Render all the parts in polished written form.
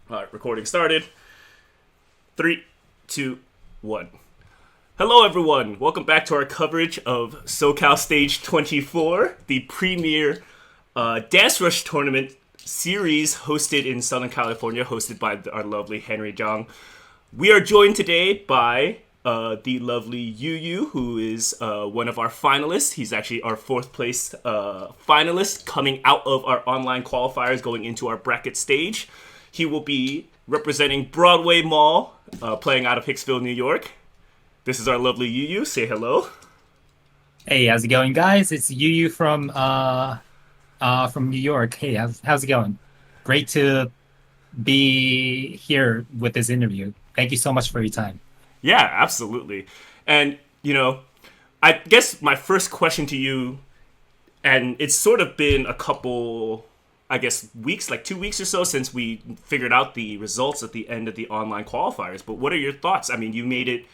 All right, recording started. Three, two, one. Hello, everyone. Welcome back to our coverage of SoCal Stage 24, the premier DanceRush Tournament series hosted in Southern California, hosted by our lovely Henry Zhang. We are joined today by the lovely Yuyu, who is one of our finalists. He's actually our fourth place finalist coming out of our online qualifiers going into our bracket stage. He will be representing Broadway Mall, playing out of Hicksville, New York. This is our lovely Yuyu. Say hello. Hey, how's it going, guys? It's Yuyu from New York. Hey, how's it going? Great to be here with this interview. Thank you so much for your time. Yeah, absolutely. And, I guess my first question to you, and it's sort of been a couple, I guess, weeks, like 2 weeks or so, since we figured out the results at the end of the online qualifiers. But what are your thoughts? I mean, you made it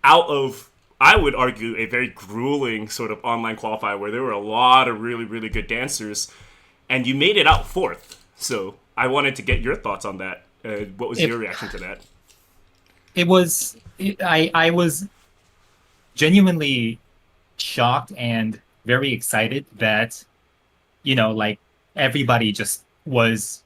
out of, I would argue, a very grueling sort of online qualifier where there were a lot of really, really good dancers, and you made it out fourth. So I wanted to get your thoughts on that. What was It your reaction to that? I was genuinely shocked and very excited that, like everybody just was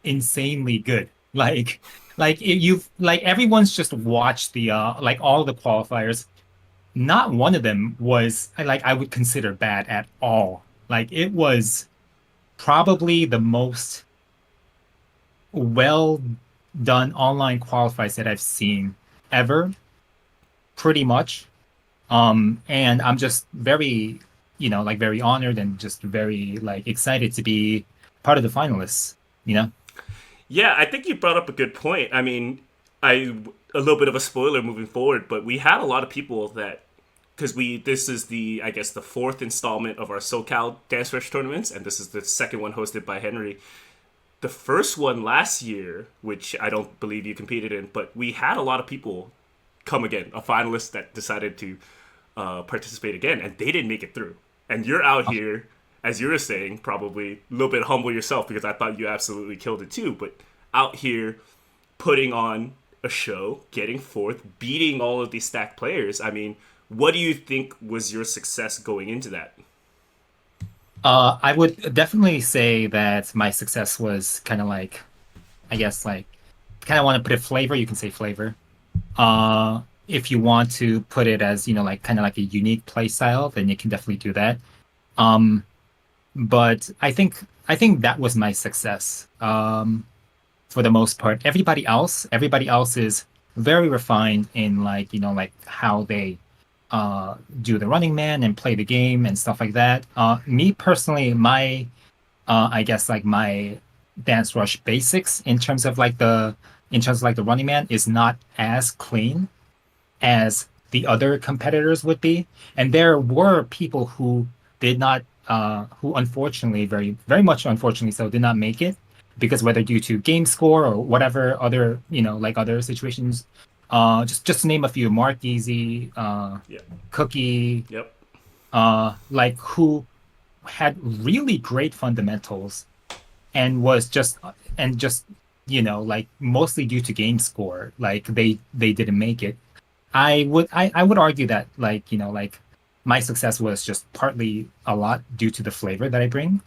insanely good. Like everyone's just watched the like all the qualifiers. Not one of them was I would consider bad at all. Like it was probably the most well done online qualifiers that I've seen ever, pretty much. And I'm just very, like very honored and just very like excited to be part of the finalists, you know? Yeah, I think you brought up a good point. I mean, I a little bit of a spoiler moving forward, but we had a lot of people that because we this is the I guess the fourth installment of our SoCal Dance Rush tournaments, and this is the second one hosted by Henry. The first one last year, which I don't believe you competed in, but we had a lot of people come again, a finalist that decided to participate again, and they didn't make it through. And you're out here, as you were saying, probably a little bit humble yourself because I thought you absolutely killed it too. But out here, putting on a show, getting fourth, beating all of these stacked players. I mean, what do you think was your success going into that? I would definitely say that my success was kind of like, I guess like kind of want to put it flavor, you can say flavor. If you want to put it as, like kind of like a unique play style, then you can definitely do that. Um, but I think that was my success. For the most part. Everybody else is very refined in like, like how they do the running man and play the game and stuff like that. Me personally, my I guess like my dance rush basics in terms of like the running man is not as clean as the other competitors would be. And there were people who did not, who unfortunately, very, very much unfortunately so, did not make it because whether due to game score or whatever other, like other situations, just to name a few, Mark Easy, Yeah. Cookie, Yep. like who had really great fundamentals and was just like mostly due to game score, like they didn't make it. I would argue that like my success was just partly a lot due to the flavor that I bring.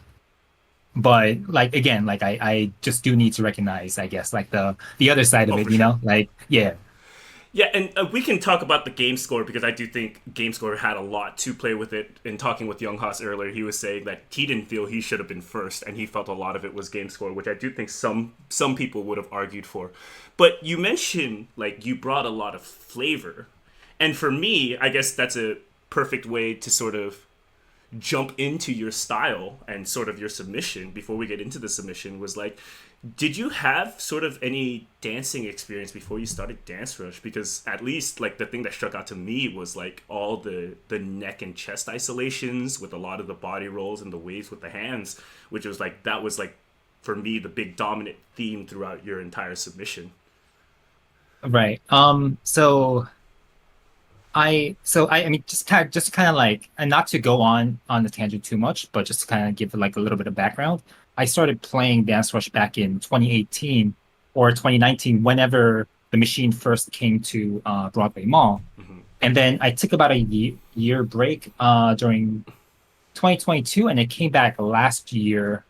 But like again, like I just do need to recognize, I guess, like the other side of Oh, it, for sure. like yeah. Yeah, and we can talk about the game score because I do think game score had a lot to play with it. In talking with Young Haas earlier, he was saying that he didn't feel he should have been first, and he felt a lot of it was game score, which I do think some people would have argued for. But you mentioned like you brought a lot of flavor, and for me, I guess that's a perfect way to sort of jump into your style and sort of your submission before we get into the submission was like did you have sort of any dancing experience before you started dance rush because at least like the thing that struck out to me was like all the neck and chest isolations with a lot of the body rolls and the waves with the hands which was like that was like for me the big dominant theme throughout your entire submission. Right. I mean, just kind of like, and not to go on the tangent too much, but just to kind of give like a little bit of background. I started playing Dance Rush back in 2018 or 2019, whenever the machine first came to Broadway Mall. Hmm. And then I took about a year break during 2022, and it came back last year.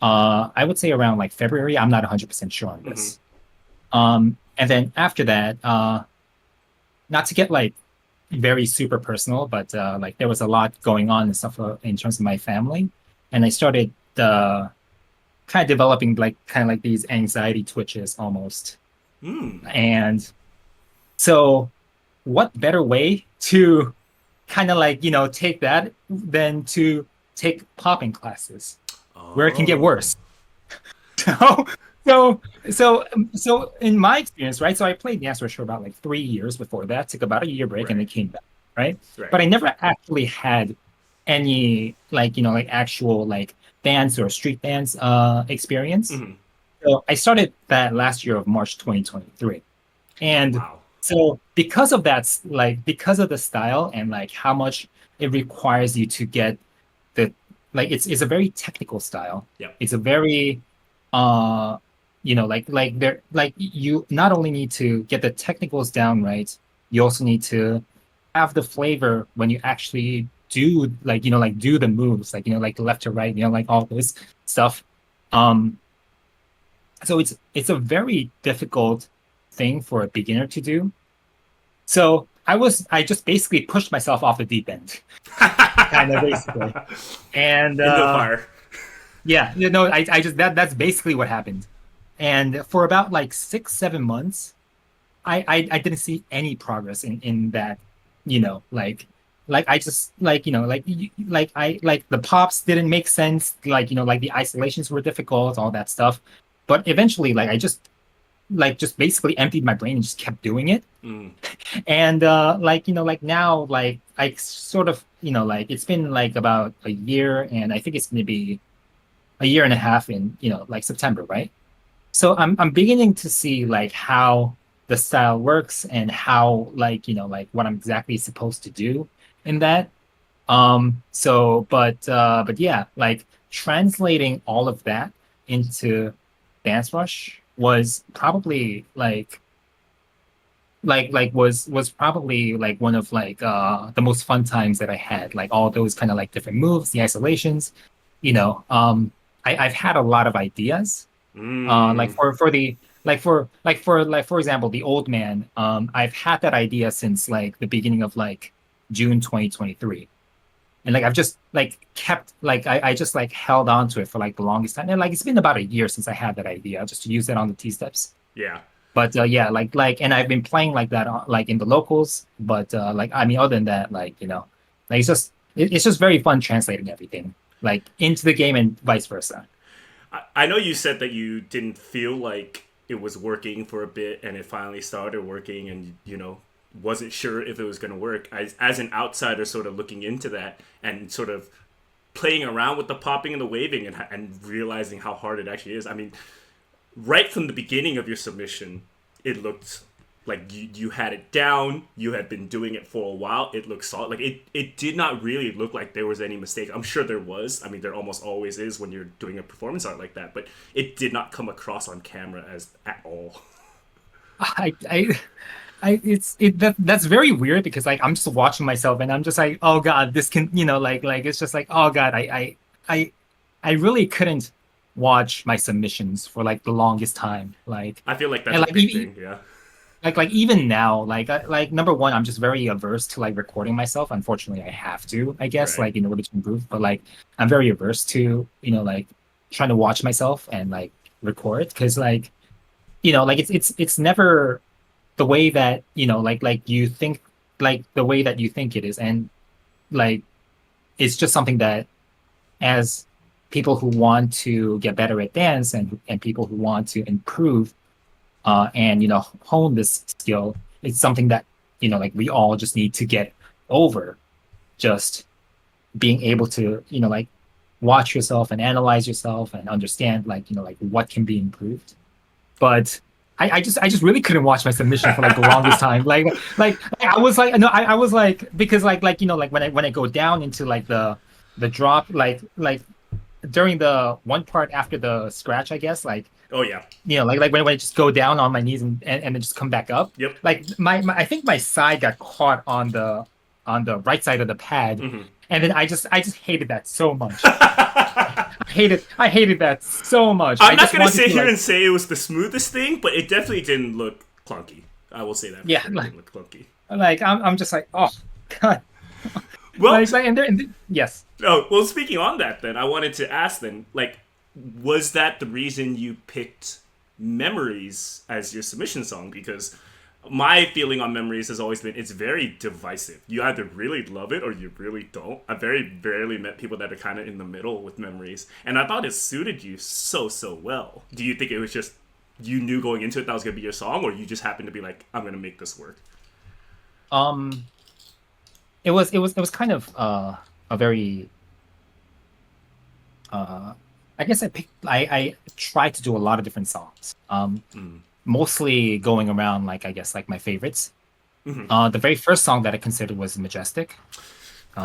I would say around like February. I'm not 100% sure on Hmm. this. And then after that, not to get like very super personal, but like there was a lot going on and stuff in terms of my family, and I started kind of developing like kind of like these anxiety twitches almost. Mm. And so, what better way to kind of like take that than to take popping classes, where it can get Oh. worse. So, so, so in my experience, right? So I played NASRUsh for about like 3 years before that, took about a year break, and Right. then came back, right? Right. But I never actually had any like like actual like dance or street dance experience. Hmm. So I started that last year of March 2023. And Wow. so because of that, like because of the style and like how much it requires you to get the like it's a very technical style. Yep. It's a very uh like there like you not only need to get the technicals down right, you also need to have the flavor when you actually do like do the moves, like like left to right, like all this stuff. Um so it's a very difficult thing for a beginner to do. So I just basically pushed myself off the deep end, kind of basically. And Into the fire. yeah, I just that's basically what happened. And for about like 6, 7 months, I didn't see any progress in that, like I just like I like the pops didn't make sense, like like the isolations were difficult, all that stuff. But eventually, like I just basically emptied my brain and just kept doing it. Mm. And like like now, like I sort of like it's been like about a year, and I think it's gonna be a year and a half in like September, right? So I'm beginning to see like how the style works and how like like what I'm exactly supposed to do in that. So but yeah, like translating all of that into Dance Rush was probably was probably like one of like the most fun times that I had. Like all those kind of like different moves, the isolations, you know. I've had a lot of ideas. Like Mm. for the like for example, the old man. I've had that idea since like the beginning of like June 2023. And like I've just like kept like I just like held on to it for like the longest time. And like it's been about a year since I had that idea, just to use it on the T steps. Yeah. But yeah, and I've been playing like that like in the locals. But like I mean, other than that, like like it's just very fun translating everything like into the game and vice versa. I know you said that you didn't feel like it was working for a bit and it finally started working and wasn't sure if it was going to work. As an outsider sort of looking into that and sort of playing around with the popping and the waving and realizing how hard it actually is. I mean, right from the beginning of your submission, it looked like you had it down. You had been doing it for a while. It looked solid. Like it did not really look like there was any mistake. I'm sure there was. I mean, there almost always is when you're doing a performance art like that. But it did not come across on camera as at all. I I that's very weird because like I'm just watching myself and I'm just like, oh God, this can like it's just like, oh God, I really couldn't watch my submissions for like the longest time. Like I feel like that's and a like big thing. Yeah. like even now, like number one, I'm just very averse to like recording myself. Unfortunately, I have to, I guess, Right. like in order to improve. But like I'm very averse to, like trying to watch myself and like record because like like it's never the way that like you think, like the way that you think it is. And like it's just something that, as people who want to get better at dance and people who want to improve and hone this skill, it's something that like we all just need to get over, just being able to like watch yourself and analyze yourself and understand like like what can be improved. But I just really couldn't watch my submission for like the longest time. Like I was like no, I was like, because like like when I go down into like the drop, like during the one part after the scratch, I guess, like Oh yeah. like when I just go down on my knees and then just come back up. Yep. Like I think my side got caught on the right side of the pad, Hmm. and then I just hated that so much. I hated that so much. I'm I not just gonna wanted sit to here like and say it was the smoothest thing, but it definitely didn't look clunky. I will say that for yeah sure. It didn't look clunky. like I'm just like oh god Well, yes. oh, well. Speaking on that, then I wanted to ask, then, like, was that the reason you picked "Memories" as your submission song? Because my feeling on "Memories" has always been it's very divisive. You either really love it or you really don't. I very rarely met people that are kind of in the middle with "Memories," and I thought it suited you so well. Do you think it was just you knew going into it that was gonna be your song, or you just happened to be like, I'm gonna make this work? Um, it was kind of a very uh I guess I tried to do a lot of different songs. Mm. Mostly going around like I guess like my favorites. Hmm. The very first song that I considered was Majestic.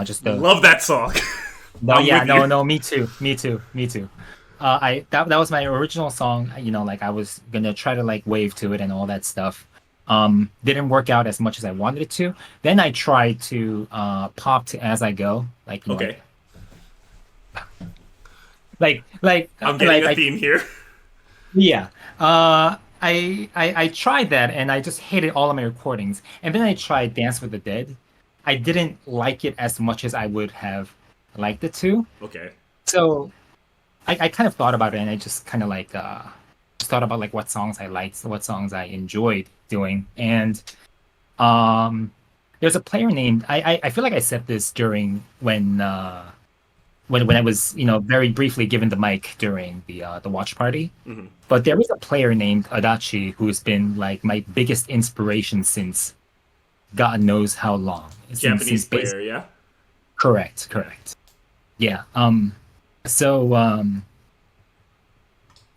Just the Love that song. no, I'm yeah, with you. no, me too, me too, me too. I that was my original song. Like I was gonna try to like wave to it and all that stuff. Didn't work out as much as I wanted it to. Then I tried to pop to As I Go, like Okay, I'm getting like a I theme here. yeah. I tried that and I just hated all of my recordings. And then I tried Dance with the Dead. I didn't like it as much as I would have liked it to. Okay. So I kind of thought about it and I just kind of like just thought about like what songs I liked, what songs I enjoyed doing. And um there's a player named I feel like I said this during when I was, very briefly given the mic during the watch party. Hmm. But there is a player named Adachi who's been like my biggest inspiration since God knows how long. Since Japanese base. player, yeah. Correct, correct. Yeah. So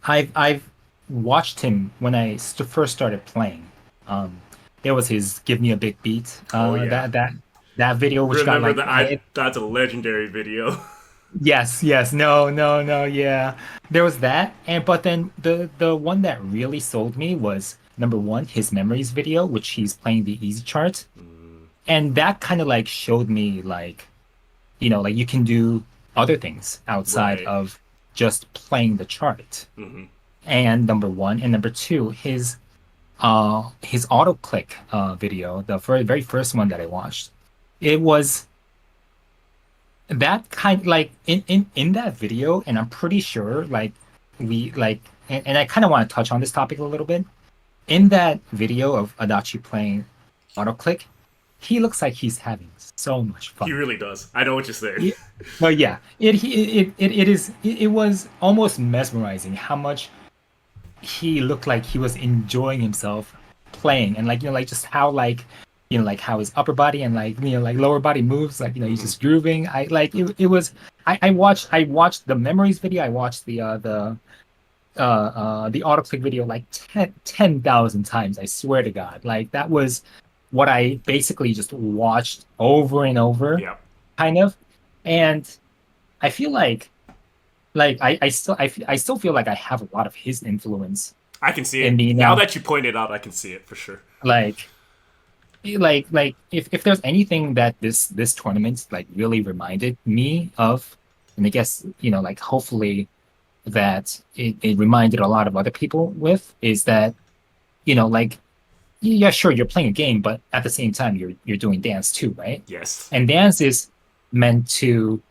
I've watched him when I first started playing. Um, there was his "Give Me a Big Beat" Oh yeah. that video, which got Remember like that? I That's a legendary video. yes, no, yeah. There was that, and but then the one that really sold me was number one, his memories video, which he's playing the easy chart, Mm, and that kind of like showed me like, like you can do other things outside right. of just playing the chart. Hmm. And number one, and number two, his auto click video, the very first one that I watched, it was that kind like in that video, and I'm pretty sure like we like and I kind of want to touch on this topic a little bit. In that video of Adachi playing auto click, he looks like he's having so much He fun. really does. I know what you're saying. It, well, yeah, it was almost mesmerizing how much he looked like he was enjoying himself playing, and like like just how like like how his upper body and like like lower body moves, like he's Hmm. just grooving. I like it was I watched the memories video. I watched the autoclick video like 10,000 times. I swear to God, like that was what I basically just watched over and over, Yeah, kind of. And I feel like I still feel like I have a lot of his influence I can see in it. me Now now. that you point it out, I can see it for sure. Like if there's anything that this tournament like really reminded me of, and I guess like hopefully that it reminded a lot of other people with, is that like yeah, sure, you're playing a game, but at the same time you're doing dance too, right? Yes. And dance is meant to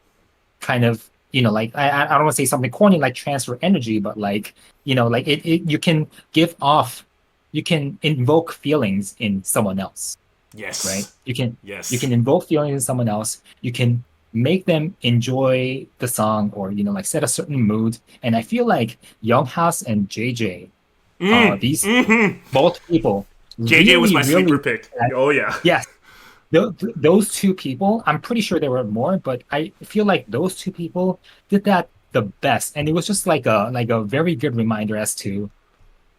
kind of like I don't want to say something corny like transfer energy, but like like you can give off, you can invoke feelings in someone else, right? Yes. You can Yes. invoke feelings in someone else. You can make them enjoy the song, or like set a certain mood. And I feel like Young House and JJ, these Mm-hmm. both people JJ was really, my sleeper really, pick. Oh yeah. yes, those two people. I'm pretty sure there were more, but I feel like those two people did that the best, and it was just like a very good reminder as to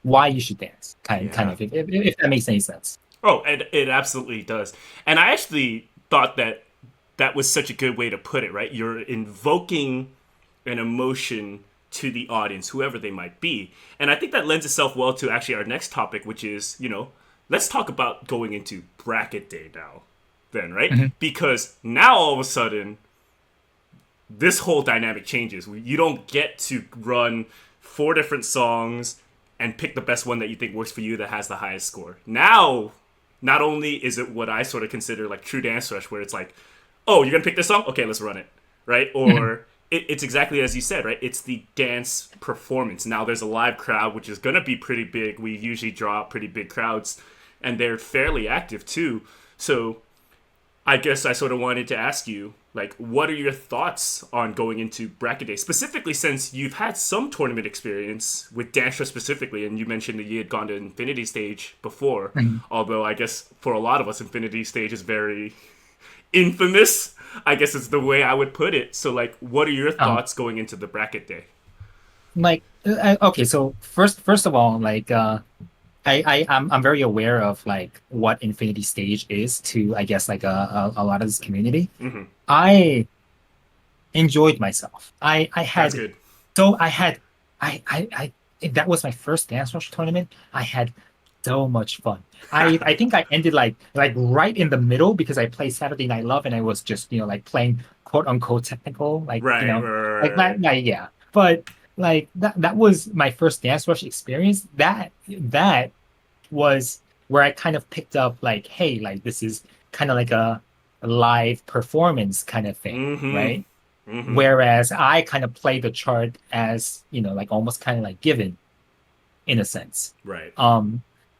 why you should dance, kind Yeah. of, if that makes any sense. Oh, and it absolutely does. And I actually thought that that was such a good way to put it. Right, you're invoking an emotion to the audience, whoever they might be. And I think that lends itself well to actually our next topic, which is, let's talk about going into bracket day now, then, right? Mhm. Because now all of a sudden, this whole dynamic changes. You don't get to run 4 different songs and pick the best one that you think works for you that has the highest score. Now, not only is it what I sort of consider like true DanceRush, where it's like, oh, you're gonna pick this song? Okay, let's run it, right? Or it's exactly as you said, right? It's the dance performance. Now there's a live crowd, which is gonna be pretty big. We usually draw out pretty big crowds, and they're fairly active too. So I guess I sort of wanted to ask you, like, what are your thoughts on going into bracket day, specifically since you've had some tournament experience with DanceRush specifically, and you mentioned that you had gone to Infinity Stage before, although I guess for a lot of us, Infinity Stage is very infamous, I guess is the way I would put it. So, like, what are your thoughts going into the bracket day? Like, okay, so first of all, like, I'm very aware of like what Infinity Stage is to, I guess, like a lot of this community. Mm-hmm. I enjoyed myself. I That's had good. so I had I that was my first Dance Rush tournament. I had so much fun. I think I ended like right in the middle because I played Saturday Night Love and I was just like playing quote unquote technical, like Right, right, like right. that, yeah. But like that was my first Dance Rush experience. That was where I kind of picked up like, hey, like this is kind of like a live performance kind of thing, Mm-hmm. right? Mm-hmm. Whereas I kind of play the chart as, like almost kind of like given in a sense. Right.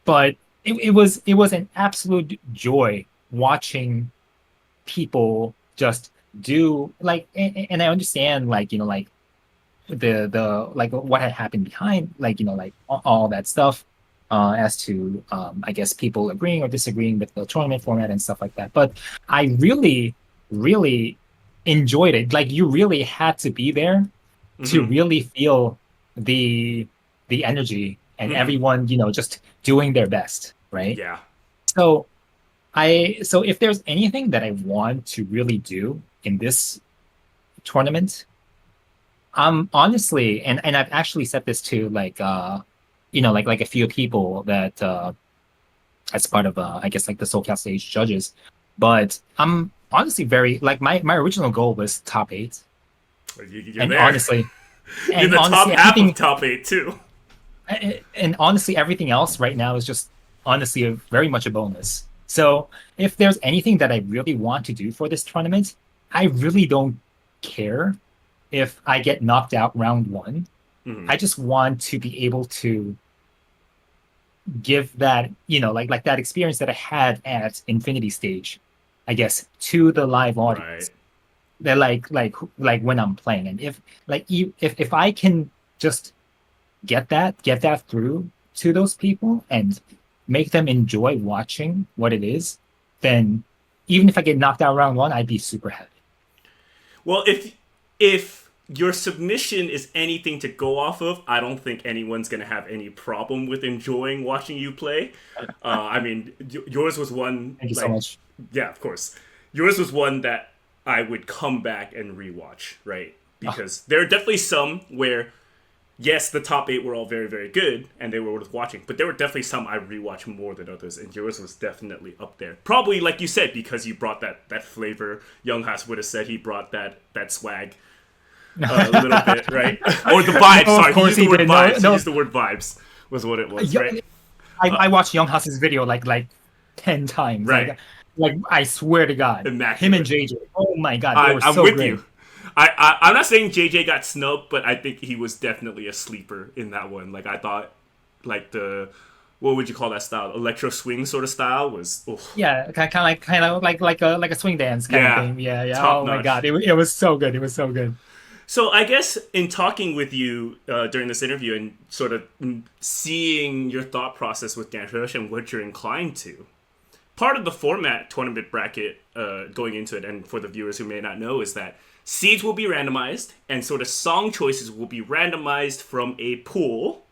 But it was an absolute joy watching people just do like, and I understand like, like the like what had happened behind like like all that stuff as to I guess people agreeing or disagreeing with the tournament format and stuff like that, but I really enjoyed it. Like you really had to be there to Mm-hmm. really feel the the energy and Mm-hmm. everyone just doing their best, right? Yeah. So so if there's anything that I want to really do in this tournament, honestly, and I've actually said this to like like a few people that as part of I guess like the SoCal Stage judges, but I'm honestly very like my original goal was top eight, You're and there. honestly, You're and the top honestly half of everything, top 8 too. and honestly everything else right now is just honestly very much a bonus. So if there's anything that I really want to do for this tournament, I really don't care if I get knocked out round one. Mm-hmm. I just want to be able to give that, like that experience that I had at Infinity Stage, I guess, to the live Right. audience. They're like when I'm playing. And if like if I can just get that through to those people and make them enjoy watching what it is, then even if I get knocked out round one, I'd be super happy. Well, if your submission is anything to go off of, I don't think anyone's gonna have any problem with enjoying watching you play. I mean, yours was one Thank you so like, much. yeah, of course, yours was one that I would come back and rewatch, right? Oh, Because there are definitely some where, yes, the top 8 were all very, very good and they were worth watching, but there were definitely some I rewatched more than others, and yours was definitely up there. Probably, like you said, because you brought that flavor. Young Haas would have said he brought that swag a little bit, right? Or the vibes. no, of Sorry, he course used the he word did. No, vibes. He no. used the word vibes was what it was, right? I watched Young Haas's video like 10 times. Right. Like I swear to God, him and Immaculate. JJ. Oh my God, they were I'm so with great. you. I'm not saying JJ got snubbed, but I think he was definitely a sleeper in that one. Like I thought, like the what would you call that style? Electro swing sort of style was, oof. Yeah, kind of like a swing dance kind of Yeah, thing. Yeah, yeah. top Oh my God, notch. it was so good. It was so good. So I guess in talking with you during this interview and sort of seeing your thought process with DanceRush and what you're inclined to, part of the format tournament bracket going into it, and for the viewers who may not know, is that seeds will be randomized and sort of song choices will be randomized from a pool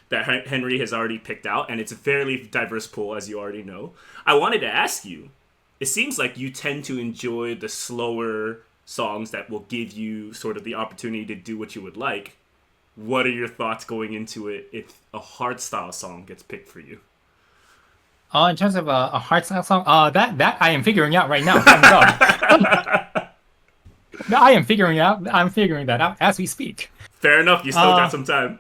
that Henry has already picked out, and it's a fairly diverse pool, as you already know. I wanted to ask you, it seems like you tend to enjoy the slower, songs that will give you sort of the opportunity to do what you would like. What are your thoughts going into it if a hardstyle song gets picked for you? In terms of a hardstyle song, that I am figuring out right now. Thumbs up. No, I am figuring out. I'm figuring that out as we speak. Fair enough. You still got some time.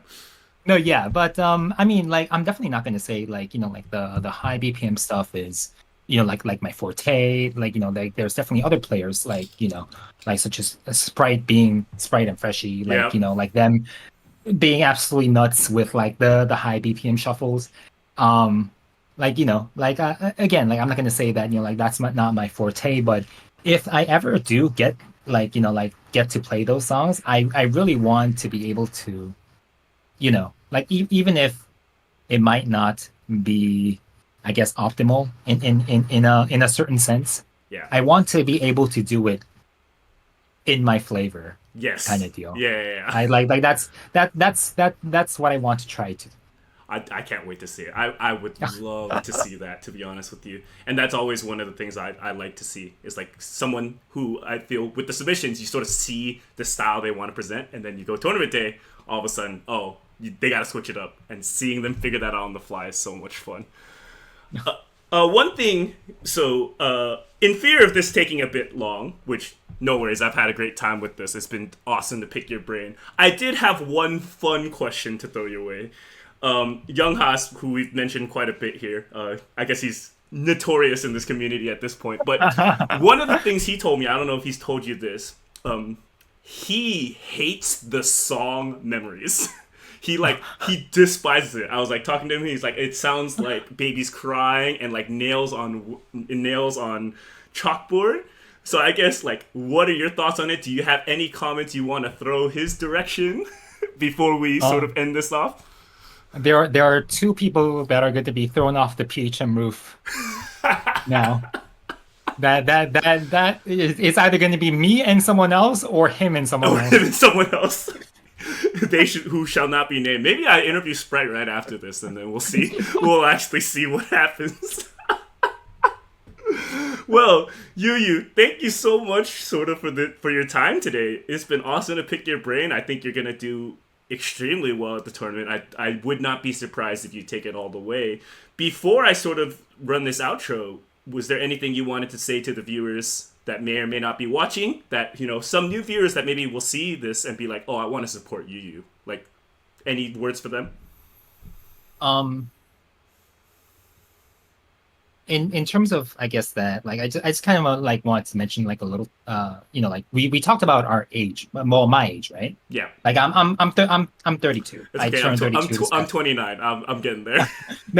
No, yeah, but I mean, like, I'm definitely not gonna say like, like the high BPM stuff is, like my forte. Like, like there's definitely other players like, like such as Sprite and Freshie, like, Yeah. like them being absolutely nuts with like the high BPM shuffles. Like, like again, like I'm not gonna say that, like that's not my forte, but if I ever do get like, like get to play those songs, I really want to be able to, like even if it might not be, I guess, optimal in a certain sense, Yeah. I want to be able to do it in my flavor, kind Yes. of deal. Yeah. I like that's what I want to try to. I can't wait to see it. I would love to see that, to be honest with you. And that's always one of the things I like to see is like someone who I feel with the submissions, you sort of see the style they want to present. And then you go tournament day, all of a sudden, they got to switch it up. And seeing them figure that out on the fly is so much fun. One thing, in fear of this taking a bit long, which no worries, I've had a great time with this. It's been awesome to pick your brain. I did have one fun question to throw your way. Young Haas, who we've mentioned quite a bit here, I guess he's notorious in this community at this point. But one of the things he told me, I don't know if he's told you this, he hates the song Memories. He despises it. I was like talking to him. He's like, it sounds like babies crying and like nails on chalkboard. So I guess like, what are your thoughts on it? Do you have any comments you want to throw his direction before we sort of end this off? There are two people that are going to be thrown off the PHM roof now. That is it's either going to be me and someone else or him and someone else. Him and someone else. Who shall not be named. Maybe I interview Sprite right after this, and then we'll see. We'll actually see what happens. Well, Yuyu, thank you so much, sort of, for your time today. It's been awesome to pick your brain. I think you're gonna do extremely well at the tournament. I would not be surprised if you take it all the way. Before I sort of run this outro, was there anything you wanted to say to the viewers that may or may not be watching? That, some new viewers that maybe will see this and be like, oh, I want to support Yuyu. Like, any words for them? In terms of, I guess that, like, I just kind of like wanted to mention like a little, like we talked about our age, well, my age, right? Yeah. Like I'm 32. It's I okay. turned 32. I'm 29. I'm getting there.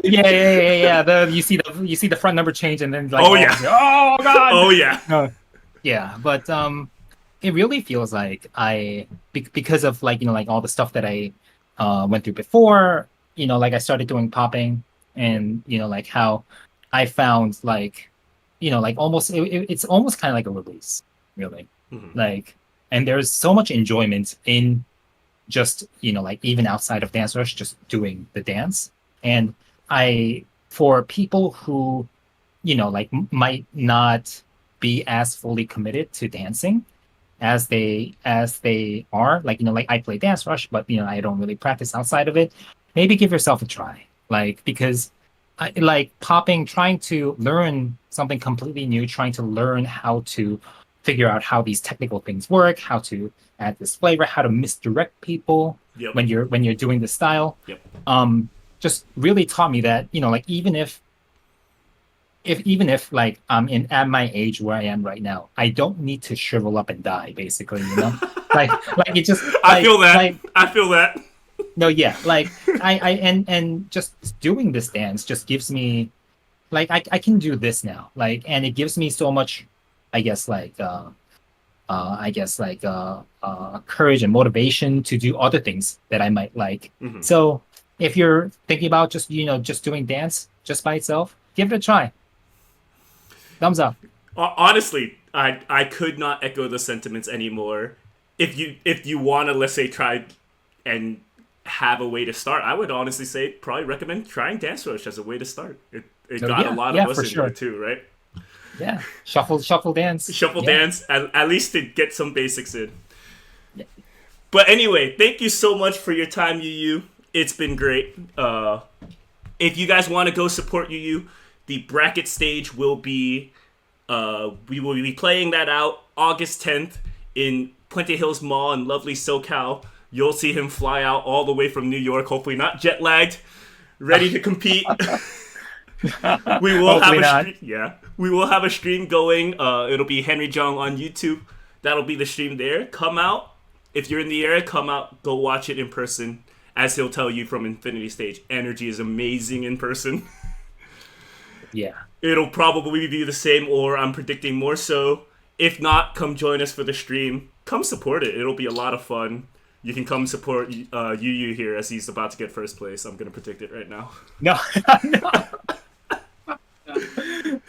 Yeah. You see the front number change and then like, oh yeah. Oh god. Oh yeah. No. Yeah, but it really feels like because of like like all the stuff that I went through before, like I started doing popping and like how I found like like almost it's almost kind of like a release, really. Mm-hmm. Like, and there's so much enjoyment in just like even outside of DanceRush, just doing the dance. And for people who like might not be as fully committed to dancing as they are, like like I play DanceRush, but I don't really practice outside of it. Maybe give yourself a try, like, because I like popping, trying to learn something completely new, trying to learn how to figure out how these technical things work, how to add this flavor, how to misdirect people when you're doing the style. Just really taught me that like even if like I'm at my age where I am right now, I don't need to shrivel up and die, basically, like it just I feel that. No, yeah, like and just doing this dance just gives me like I can do this now, like, and it gives me so much, I guess courage and motivation to do other things that I might like. Mm-hmm. So if you're thinking about just just doing dance just by itself, give it a try. Thumbs up. Honestly, I could not echo the sentiments anymore. If you want to, let's say, try and have a way to start, I would honestly say probably recommend trying DanceRush as a way to start. It got a lot of us into it too, right? Yeah. Shuffle dance. Shuffle Yeah. dance, at least to get some basics in. Yeah. But anyway, thank you so much for your time, Yuyu. It's been great. If you guys want to go support Yuyu, the bracket stage will be, we will be playing that out August 10th in Puente Hills Mall in lovely SoCal. You'll see him fly out all the way from New York, hopefully not jet lagged, ready to compete. We will Hopefully have not. we will have a stream going. It'll be Henry Zhang on YouTube. That'll be the stream there. Come out. If you're in the area, come out, go watch it in person. As he'll tell you from Infinity Stage, energy is amazing in person. Yeah. It'll probably be the same, or I'm predicting more so. If not, come join us for the stream. Come support it. It'll be a lot of fun. You can come support Yuyu here as he's about to get first place. I'm gonna predict it right now. No.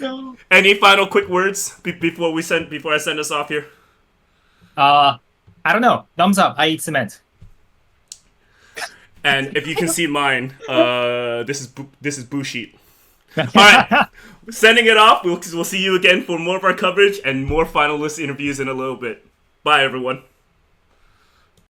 No. Any final quick words before I send us off here? I don't know. Thumbs up. I eat cement. And if you can see mine, this is Bullshit. All right, sending it off. We'll see you again for more of our coverage and more finalist interviews in a little bit. Bye, everyone.